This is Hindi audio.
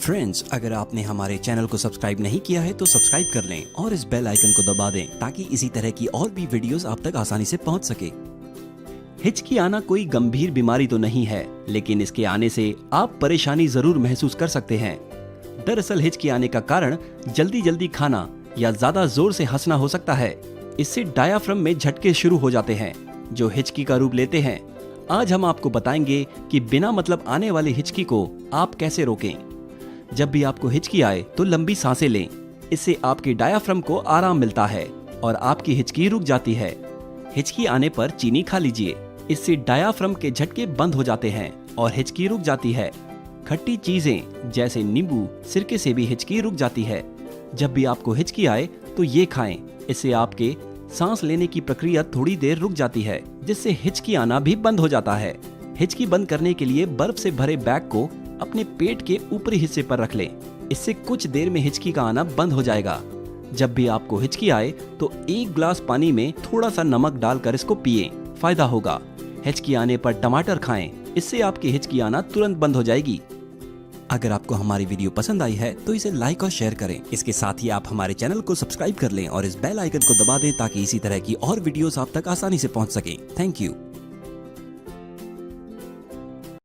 फ्रेंड्स, अगर आपने हमारे चैनल को सब्सक्राइब नहीं किया है तो सब्सक्राइब कर लें और इस बेल आइकन को दबा दें ताकि इसी तरह की और भी वीडियोस आप तक आसानी से पहुंच सके। हिचकी आना कोई गंभीर बीमारी तो नहीं है, लेकिन इसके आने से आप परेशानी जरूर महसूस कर सकते हैं। दरअसल हिचकी आने का कारण जल्दी जल्दी खाना या ज्यादा जोर से हंसना हो सकता है। इससे डायाफ्राम में झटके शुरू हो जाते हैं जो हिचकी का रूप लेते हैं। आज हम आपको बताएंगे कि बिना मतलब आने वाली हिचकी को आप कैसे रोकें। जब भी आपको हिचकी आए तो लंबी सांसें लें। इससे आपके डायाफ्राम को आराम मिलता है और आपकी हिचकी रुक जाती है। हिचकी आने पर चीनी खा लीजिए, इससे डायाफ्राम के झटके बंद हो जाते हैं और हिचकी रुक जाती है। खट्टी चीजें जैसे नींबू, सिरके से भी हिचकी रुक जाती है। जब भी आपको हिचकी आए तो ये खाएं, इससे आपके सांस लेने की प्रक्रिया थोड़ी देर रुक जाती है, जिससे हिचकी आना भी बंद हो जाता है। हिचकी बंद करने के लिए बर्फ से भरे बैग को अपने पेट के ऊपरी हिस्से पर रख लें। इससे कुछ देर में हिचकी का आना बंद हो जाएगा। जब भी आपको हिचकी आए तो 1 ग्लास पानी में थोड़ा सा नमक डालकर इसको पिएं, फायदा होगा। हिचकी आने पर टमाटर खाएं, इससे आपकी हिचकी आना तुरंत बंद हो जाएगी। अगर आपको हमारी वीडियो पसंद आई है तो इसे लाइक और शेयर करें। इसके साथ ही आप हमारे चैनल को सब्सक्राइब कर लें और इस बेल आइकन को दबा दें ताकि इसी तरह की और वीडियोस आप तक आसानी से पहुंच सकें। Thank you.